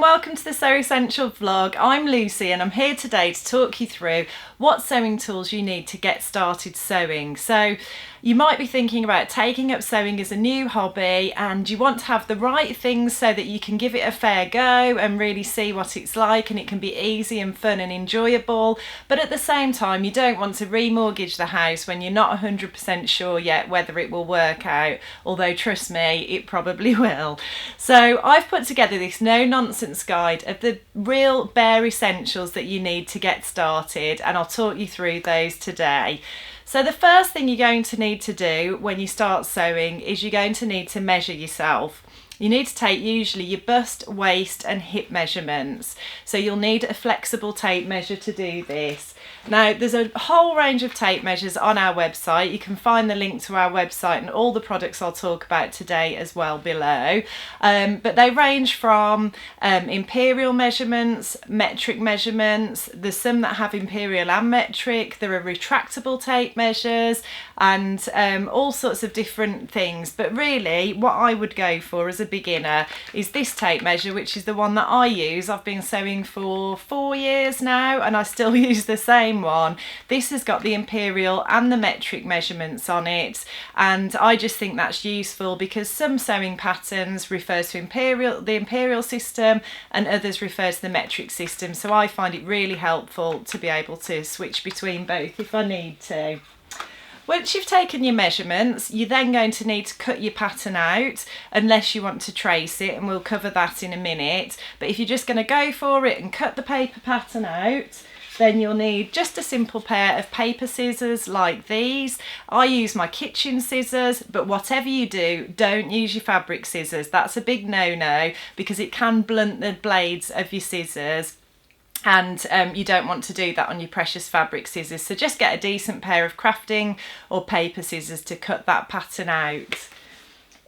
welcome to the Sew Essential vlog. I'm Lucy and I'm here today to talk you through what sewing tools you need to get started sewing. So you might be thinking about taking up sewing as a new hobby and you want to have the right things so that you can give it a fair go and really see what it's like, and it can be easy and fun and enjoyable, but at the same time you don't want to remortgage the house when you're not 100% sure yet whether it will work out, although trust me, it probably will. So I've put together this no-nonsense guide of the real bare essentials that you need to get started, and I'll talk you through those today. So the first thing you're going to need to do when you start sewing is you're going to need to measure yourself. You need to take usually your bust, waist and hip measurements. So you'll need a flexible tape measure to do this. Now there's a whole range of tape measures on our website. You can find the link to our website and all the products I'll talk about today as well below. But they range from imperial measurements, metric measurements. There's some that have imperial and metric. There are retractable tape measures and all sorts of different things. But really what I would go for as a beginner is this tape measure, which is the one that I use. I've been sewing for 4 years now and I still use the same one. This has got the imperial and the metric measurements on it, and I just think that's useful because some sewing patterns refer to the imperial system and others refer to the metric system, so I find it really helpful to be able to switch between both if I need to. Once you've taken your measurements, you're then going to need to cut your pattern out, unless you want to trace it, and we'll cover that in a minute. But if you're just going to go for it and cut the paper pattern out, then you'll need just a simple pair of paper scissors like these. I use my kitchen scissors, but whatever you do, don't use your fabric scissors. That's a big no-no because it can blunt the blades of your scissors. And you don't want to do that on your precious fabric scissors. So just get a decent pair of crafting or paper scissors to cut that pattern out.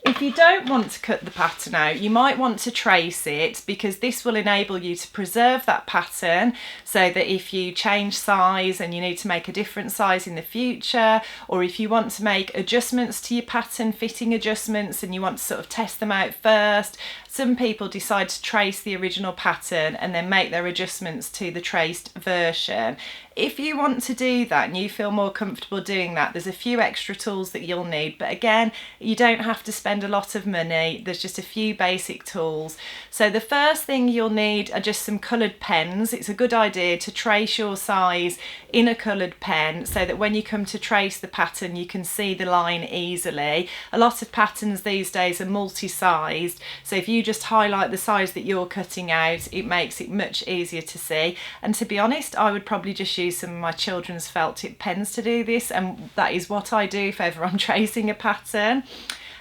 If you don't want to cut the pattern out, you might want to trace it because this will enable you to preserve that pattern, so that if you change size and you need to make a different size in the future, or if you want to make adjustments to your pattern, fitting adjustments, and you want to sort of test them out first. Some people decide to trace the original pattern and then make their adjustments to the traced version. If you want to do that and you feel more comfortable doing that, there's a few extra tools that you'll need, but again, you don't have to spend a lot of money. There's just a few basic tools. So the first thing you'll need are just some coloured pens. It's a good idea to trace your size in a coloured pen so that when you come to trace the pattern you can see the line easily. A lot of patterns these days are multi-sized, so if you just highlight the size that you're cutting out, it makes it much easier to see. And to be honest, I would probably just use some of my children's felt tip pens to do this, and that is what I do if ever I'm tracing a pattern.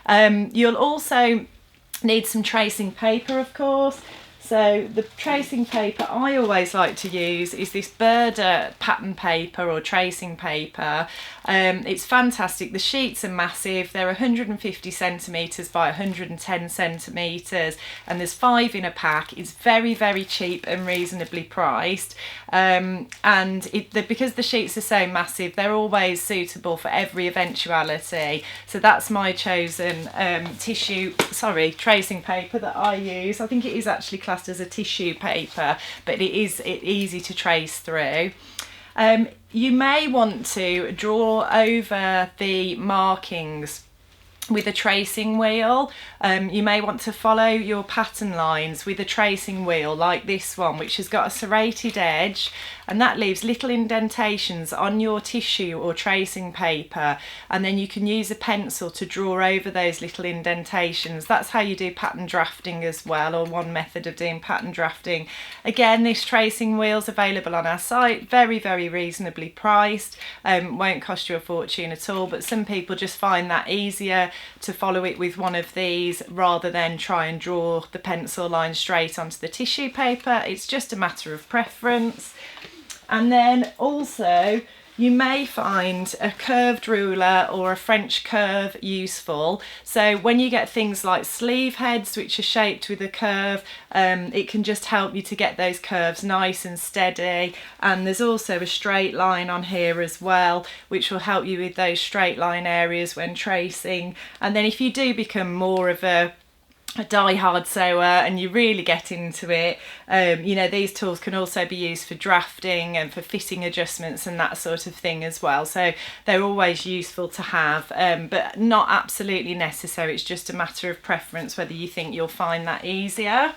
You'll also need some tracing paper, of course. So the tracing paper I always like to use is this Burda pattern paper or tracing paper. It's fantastic. The sheets are massive. They're 150 centimetres by 110 centimetres and there's 5 in a pack. It's very, very cheap and reasonably priced. Because the sheets are so massive, they're always suitable for every eventuality. So that's my chosen tracing paper that I use. I think it is actually classed as a tissue paper, but it's easy to trace through. You may want to draw over the markings with a tracing wheel. You may want to follow your pattern lines with a tracing wheel like this one, which has got a serrated edge, and that leaves little indentations on your tissue or tracing paper, and then you can use a pencil to draw over those little indentations. That's how you do pattern drafting as well, or one method of doing pattern drafting. Again, this tracing wheel's available on our site, very, very reasonably priced, won't cost you a fortune at all, but some people just find that easier to follow it with one of these rather than try and draw the pencil line straight onto the tissue paper. It's just a matter of preference. And then also you may find a curved ruler or a French curve useful. So when you get things like sleeve heads which are shaped with a curve, it can just help you to get those curves nice and steady. And there's also a straight line on here as well, which will help you with those straight line areas when tracing. And then if you do become more of a a die-hard sewer and you really get into it, you know, these tools can also be used for drafting and for fitting adjustments and that sort of thing as well. So they're always useful to have, but not absolutely necessary. It's just a matter of preference whether you think you'll find that easier.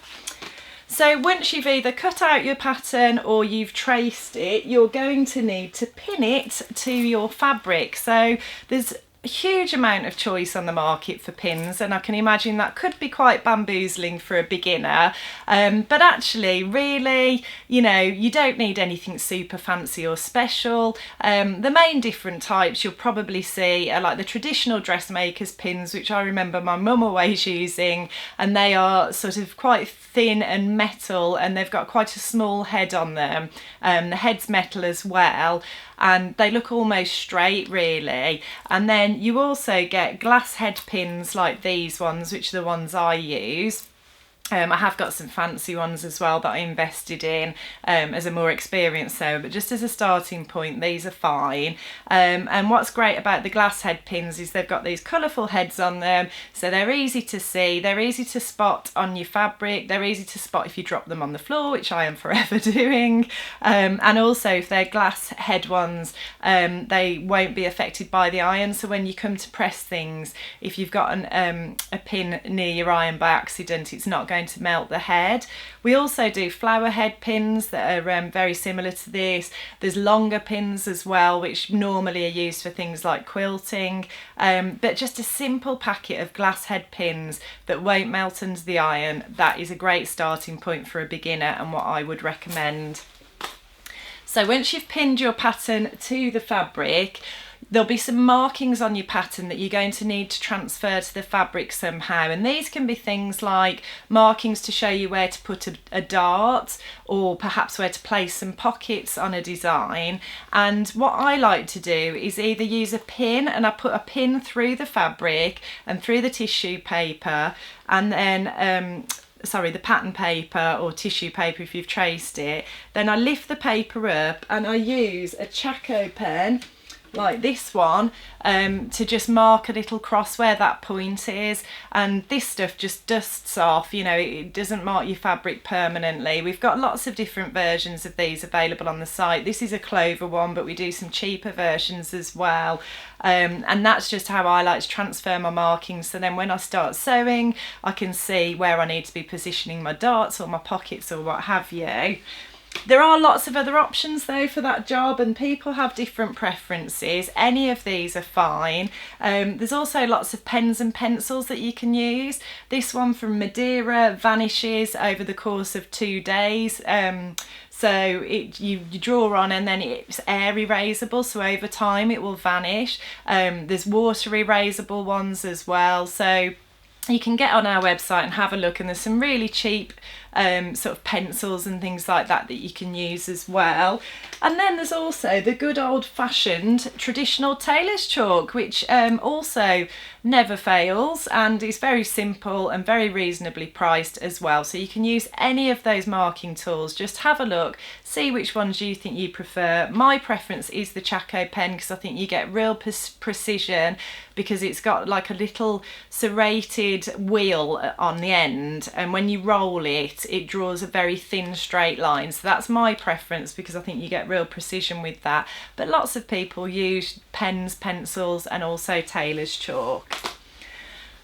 So once you've either cut out your pattern or you've traced it, you're going to need to pin it to your fabric. So there's a huge amount of choice on the market for pins, and I can imagine that could be quite bamboozling for a beginner, but actually really, you know, you don't need anything super fancy or special. The main different types you'll probably see are like the traditional dressmakers pins, which I remember my mum always using, and they are sort of quite thin and metal, and they've got quite a small head on them. The head's metal as well, and they look almost straight really. And then you also get glass head pins like these ones, which are the ones I use. I have got some fancy ones as well that I invested in as a more experienced sewer, but just as a starting point, these are fine. And what's great about the glass head pins is they've got these colourful heads on them, so they're easy to see, they're easy to spot on your fabric, they're easy to spot if you drop them on the floor, which I am forever doing. And also if they're glass head ones, they won't be affected by the iron, so when you come to press things, if you've got a pin near your iron by accident, it's not going to melt the head. We also do flower head pins that are very similar to this. There's longer pins as well, which normally are used for things like quilting, but just a simple packet of glass head pins that won't melt under the iron, that is a great starting point for a beginner and what I would recommend. So once you've pinned your pattern to the fabric, there'll be some markings on your pattern that you're going to need to transfer to the fabric somehow, and these can be things like markings to show you where to put a dart, or perhaps where to place some pockets on a design. And what I like to do is either use a pin, and I put a pin through the fabric and through the tissue paper, and then the pattern paper or tissue paper if you've traced it. Then I lift the paper up and I use a Chaco pen like this one to just mark a little cross where that point is, and this stuff just dusts off, you know, it doesn't mark your fabric permanently. We've got lots of different versions of these available on the site. This is a clover one, but we do some cheaper versions as well, and that's just how I like to transfer my markings, so then when I start sewing I can see where I need to be positioning my darts or my pockets or what have you. There are lots of other options though for that job, and people have different preferences. Any of these are fine. There's also lots of pens and pencils that you can use. This one from Madeira vanishes over the course of 2 days. So you draw on and then it's air erasable, so over time it will vanish. There's water erasable ones as well, so you can get on our website and have a look, and there's some really cheap sort of pencils and things like that that you can use as well. And then there's also the good old-fashioned traditional tailor's chalk, which also never fails and is very simple and very reasonably priced as well. So you can use any of those marking tools. Just have a look, see which ones you think you prefer. My preference is the Chaco pen because I think you get real precision, because it's got like a little serrated wheel on the end, and when you roll it draws a very thin straight line. So that's my preference because I think you get real precision with that, but lots of people use pens, pencils and also tailor's chalk.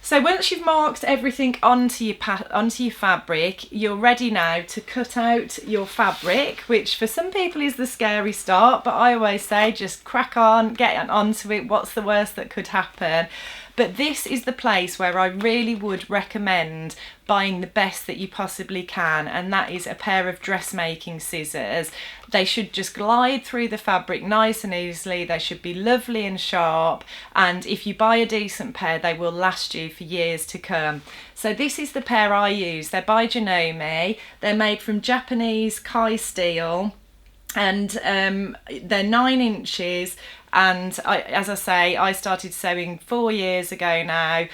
So once you've marked everything onto your fabric, you're ready now to cut out your fabric, which for some people is the scary start, but I always say just crack on, get onto it, what's the worst that could happen? But this is the place where I really would recommend buying the best that you possibly can, and that is a pair of dressmaking scissors. They should just glide through the fabric nice and easily, they should be lovely and sharp, and if you buy a decent pair they will last you for years to come. So this is the pair I use. They're by Janome, they're made from Japanese Kai steel, and they're 9 inches. And as I say, I started sewing 4 years ago now.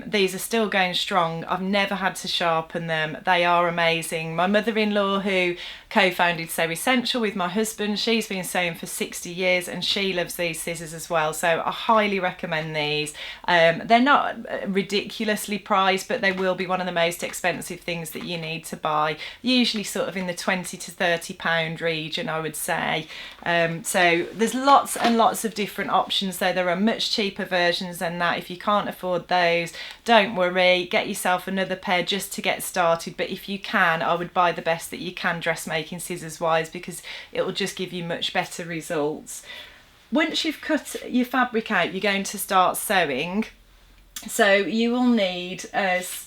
These are still going strong. I've never had to sharpen them. They are amazing. My mother-in-law, who co-founded Sew Essential with my husband. She's been sewing for 60 years and she loves these scissors as well, so I highly recommend these. They're not ridiculously priced, but they will be one of the most expensive things that you need to buy, usually sort of in the 20 to 30 pound region, I would say. So there's lots and lots of different options, though there are much cheaper versions than that. If you can't afford those, don't worry, get yourself another pair just to get started, but if you can, I would buy the best that you can dressmaking scissors wise, because it will just give you much better results. Once you've cut your fabric out, you're going to start sewing. So you will need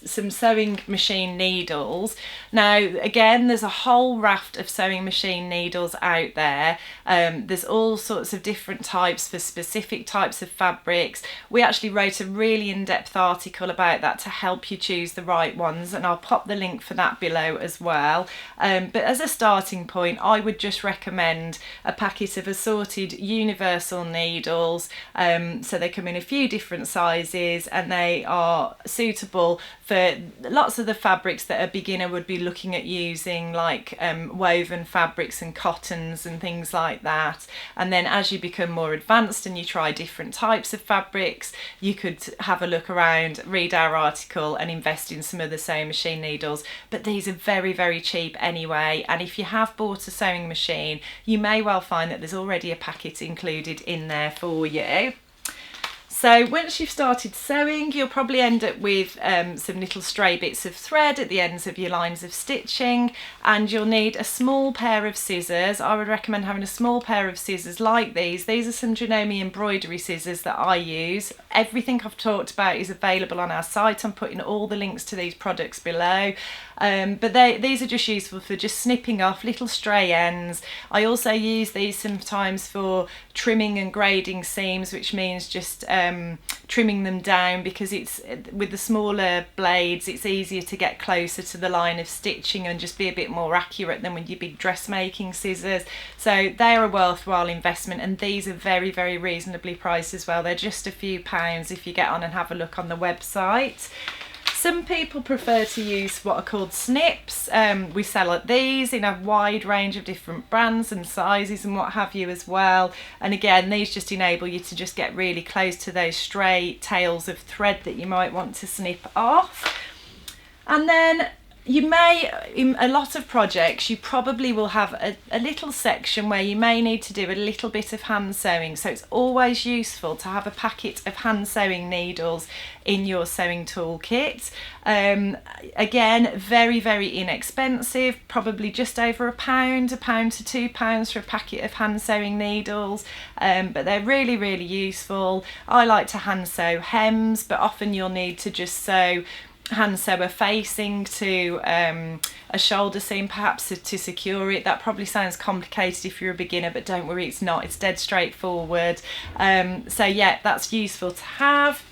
some sewing machine needles. Now again, there's a whole raft of sewing machine needles out there. There's all sorts of different types for specific types of fabrics. We actually wrote a really in-depth article about that to help you choose the right ones, and I'll pop the link for that below as well. But as a starting point, I would just recommend a packet of assorted universal needles. So they come in a few different sizes, and they are suitable for lots of the fabrics that a beginner would be looking at using, like woven fabrics and cottons and things like that. And then as you become more advanced and you try different types of fabrics, you could have a look around, read our article and invest in some other sewing machine needles. But these are very, very cheap anyway, and if you have bought a sewing machine, you may well find that there's already a packet included in there for you. So once you've started sewing, you'll probably end up with some little stray bits of thread at the ends of your lines of stitching, and you'll need a small pair of scissors. I would recommend having a small pair of scissors like these. These are some Janome embroidery scissors that I use. Everything I've talked about is available on our site. I'm putting all the links to these products below. But these are just useful for just snipping off little stray ends. I also use these sometimes for trimming and grading seams, which means just trimming them down, because it's with the smaller blades it's easier to get closer to the line of stitching and just be a bit more accurate than with your big dressmaking scissors. So they're a worthwhile investment, and these are very, very reasonably priced as well. They're just a few pounds if you get on and have a look on the website. Some people prefer to use what are called snips. We sell these in a wide range of different brands and sizes and what have you as well. And again, these just enable you to just get really close to those stray tails of thread that you might want to snip off. And then you may, in a lot of projects, you probably will have a little section where you may need to do a little bit of hand sewing. So it's always useful to have a packet of hand sewing needles in your sewing toolkit. Again, very, very inexpensive, probably just over £1 to £2 for a packet of hand sewing needles, but they're really, really useful. I like to hand sew hems, but often you'll need to just hand sew a facing to a shoulder seam perhaps to secure it. That probably sounds complicated if you're a beginner, but don't worry, it's not. It's dead straightforward. So yeah, that's useful to have.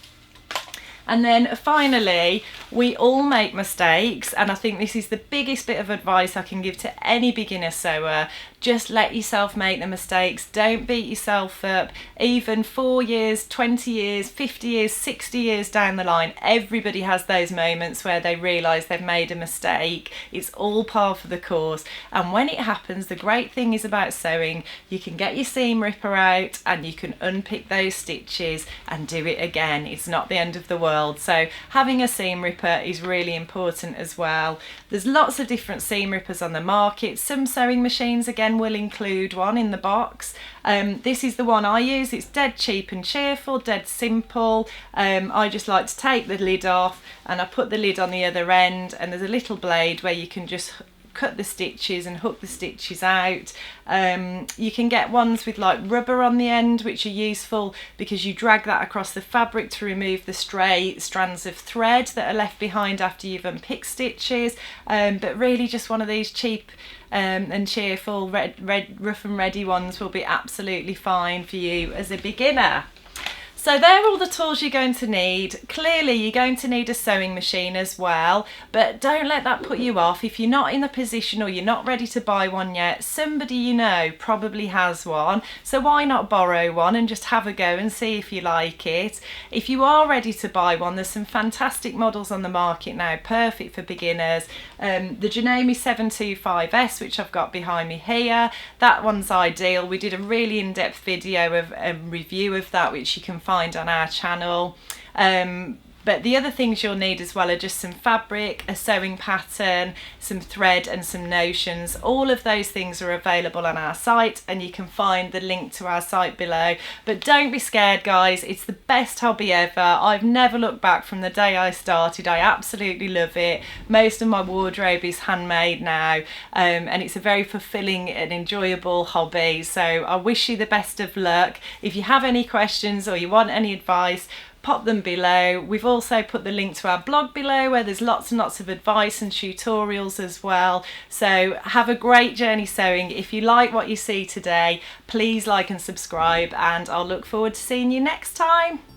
And then finally, we all make mistakes, and I think this is the biggest bit of advice I can give to any beginner sewer. Just let yourself make the mistakes. Don't beat yourself up. Even 4 years, 20 years, 50 years, 60 years down the line, everybody has those moments where they realise they've made a mistake. It's all par for the course. And when it happens, the great thing is about sewing, you can get your seam ripper out and you can unpick those stitches and do it again. It's not the end of the world. So having a seam ripper is really important as well. There's lots of different seam rippers on the market. Some sewing machines again will include one in the box. This is the one I use. It's dead cheap and cheerful, dead simple. I just like to take the lid off and I put the lid on the other end, and there's a little blade where you can just cut the stitches and hook the stitches out. You can get ones with like rubber on the end, which are useful because you drag that across the fabric to remove the stray strands of thread that are left behind after you've unpicked stitches. But really just one of these cheap and cheerful rough and ready ones will be absolutely fine for you as a beginner. So they're all the tools you're going to need. Clearly you're going to need a sewing machine as well, but don't let that put you off. If you're not in the position or you're not ready to buy one yet, somebody you know probably has one, so why not borrow one and just have a go and see if you like it. If you are ready to buy one, there's some fantastic models on the market now, perfect for beginners. The Janome 725S, which I've got behind me here, that one's ideal. We did a really in-depth video of review of that, which you can find on our channel. But the other things you'll need as well are just some fabric, a sewing pattern, some thread and some notions. All of those things are available on our site, and you can find the link to our site below. But don't be scared, guys, it's the best hobby ever. I've never looked back from the day I started. I absolutely love it. Most of my wardrobe is handmade now, and it's a very fulfilling and enjoyable hobby. So I wish you the best of luck. If you have any questions or you want any advice, pop them below. We've also put the link to our blog below, where there's lots and lots of advice and tutorials as well. So have a great journey sewing. If you like what you see today, please like and subscribe, and I'll look forward to seeing you next time.